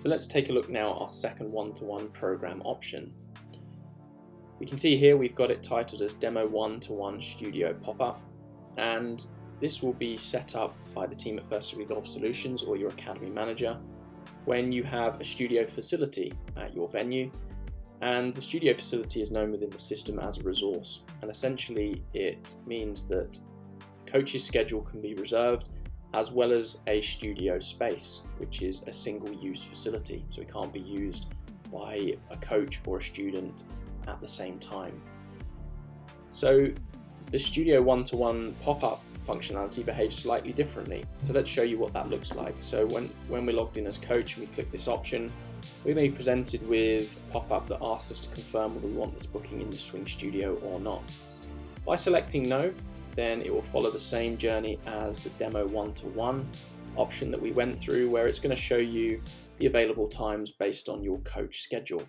So let's take a look now at our second one-to-one program option. We can see here we've got it titled as Demo One-to-One Studio Pop-Up, and this will be set up by the team at First Degree Golf Solutions or your Academy Manager when you have a studio facility at your venue. And the studio facility is known within the system as a resource, and essentially it means that a coach's schedule can be reserved as well as a studio space, which is a single-use facility, so it can't be used by a coach or a student at the same time. So the Studio One-to-One pop-up functionality behaves slightly differently. So let's show you what that looks like. So when we're logged in as coach and we click this option, we may be presented with a pop-up that asks us to confirm whether we want this booking in the Swing Studio or not. By selecting no, then it will follow the same journey as the Demo One-to-One option that we went through, where it's going to show you the available times based on your coach schedule.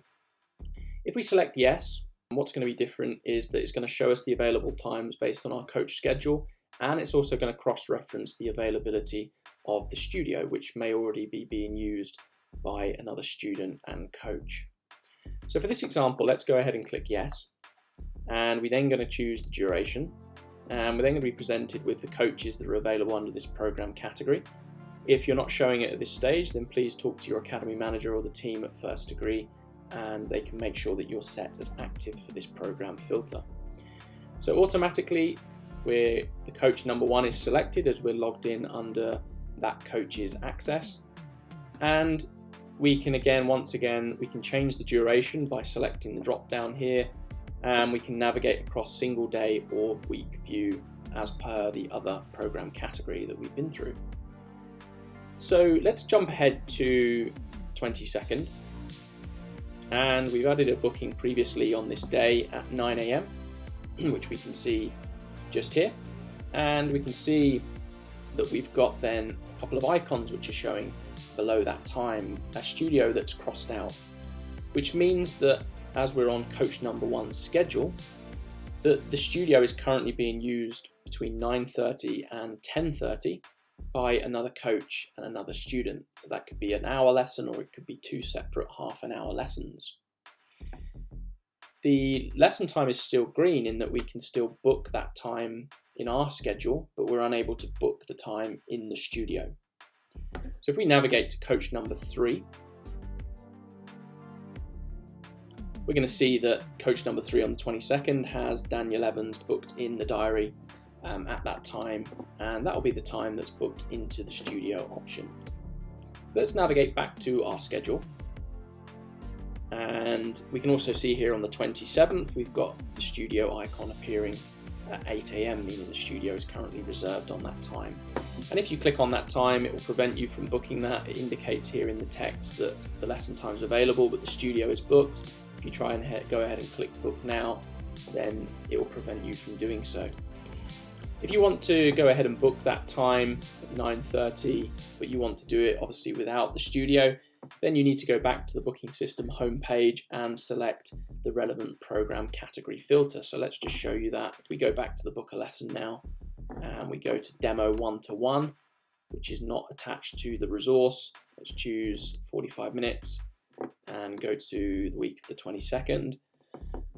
If we select yes, what's going to be different is that it's going to show us the available times based on our coach schedule, and it's also going to cross-reference the availability of the studio, which may already be being used by another student and coach. So for this example, let's go ahead and click yes, and we're then going to choose the duration, and we're then going to be presented with the coaches that are available under this program category. If you're not showing it at this stage, then please talk to your Academy Manager or the team at First Degree, and they can make sure that you're set as active for this program filter. So automatically the coach number one is selected as we're logged in under that coach's access, and we can once again change the duration by selecting the drop down here, and we can navigate across single day or week view as per the other program category that we've been through. So let's jump ahead to the 22nd. And we've added a booking previously on this day at 9 AM, which we can see just here. And we can see that we've got then a couple of icons which are showing below that time, a studio that's crossed out, which means that as we're on coach number one's schedule, that the studio is currently being used between 9:30 and 10:30 by another coach and another student. So that could be an hour lesson, or it could be two separate half-an-hour lessons. The lesson time is still green in that we can still book that time in our schedule, but we're unable to book the time in the studio. So if we navigate to coach number 3, we're going to see that coach number 3 on the 22nd has Daniel Evans booked in the diary at that time, and that will be the time that's booked into the studio option. So let's navigate back to our schedule, and we can also see here on the 27th we've got the studio icon appearing at 8 AM, meaning the studio is currently reserved on that time. And if you click on that time, it will prevent you from booking that. It indicates here in the text that the lesson time is available but the studio is booked. If you try and go ahead and click book now, then it will prevent you from doing so. If you want to go ahead and book that time at 9:30, but you want to do it obviously without the studio, then you need to go back to the booking system homepage and select the relevant program category filter. So let's just show you that. If we go back to the book a lesson now, and we go to Demo One-to-One, which is not attached to the resource, let's choose 45 minutes and go to the week of the 22nd.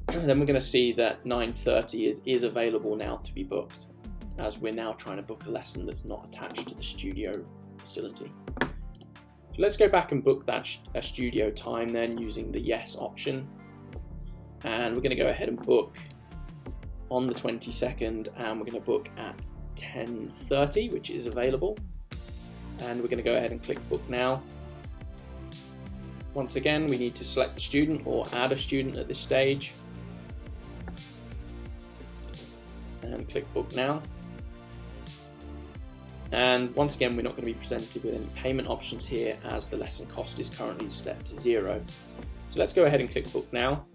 Then we're going to see that 9:30 is available now to be booked, as we're now trying to book a lesson that's not attached to the studio facility. So let's go back and book that studio time then using the yes option, and we're going to go ahead and book on the 22nd, and we're going to book at 10:30, which is available, and we're going to go ahead and click book now. Once again, we need to select the student or add a student at this stage, and click book now. And once again, we're not going to be presented with any payment options here as the lesson cost is currently set to 0. So let's go ahead and click book now,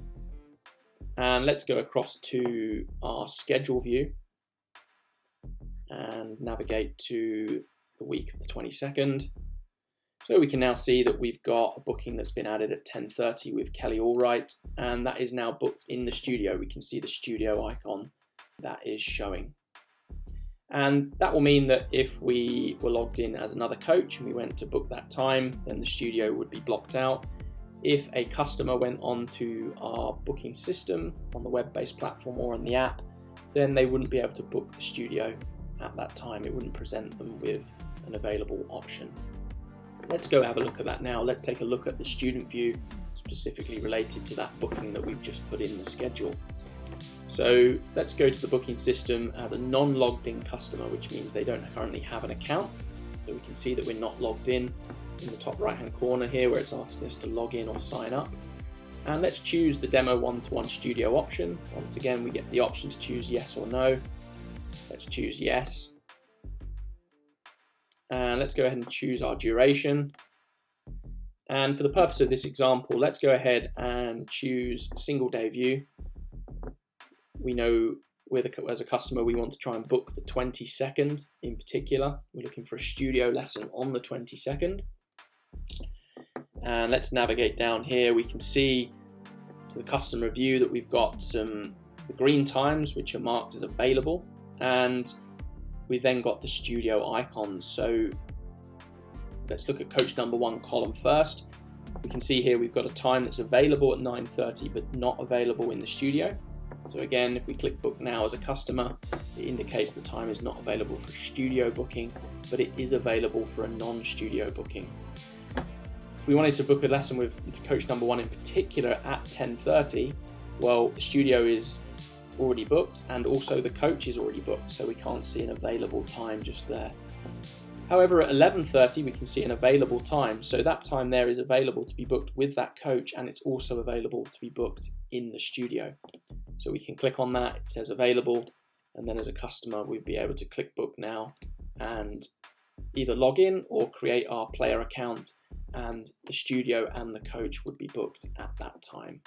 and let's go across to our schedule view and navigate to the week of the 22nd. So we can now see that we've got a booking that's been added at 10:30 with Kelly Allwright, and that is now booked in the studio. We can see the studio icon that is showing. And that will mean that if we were logged in as another coach and we went to book that time, then the studio would be blocked out. If a customer went onto our booking system on the web-based platform or on the app, then they wouldn't be able to book the studio at that time. It wouldn't present them with an available option. Let's go have a look at that now. Let's take a look at the student view specifically related to that booking that we've just put in the schedule. So let's go to the booking system as a non-logged in customer, which means they don't currently have an account. So we can see that we're not logged in the top right hand corner here where it's asking us to log in or sign up. And let's choose the Demo One-to-One Studio option. Once again, we get the option to choose yes or no. Let's choose yes. And let's go ahead and choose our duration. And for the purpose of this example, let's go ahead and choose single day view. We know as a customer, we want to try and book the 22nd in particular. We're looking for a studio lesson on the 22nd. And let's navigate down here. We can see to the customer view that we've got the green times, which are marked as available. And we then got the studio icons. So let's look at coach number 1 column first. We can see here we've got a time that's available at 9:30 but not available in the studio. So again, if we click book now as a customer, it indicates the time is not available for studio booking, but it is available for a non-studio booking. If we wanted to book a lesson with coach number 1 in particular at 10:30, well, the studio is already booked and also the coach is already booked, so we can't see an available time just there. However, at 11:30 we can see an available time, so that time there is available to be booked with that coach, and it's also available to be booked in the studio. So we can click on that, it says available, and then as a customer we'd be able to click book now and either log in or create our player account, and the studio and the coach would be booked at that time.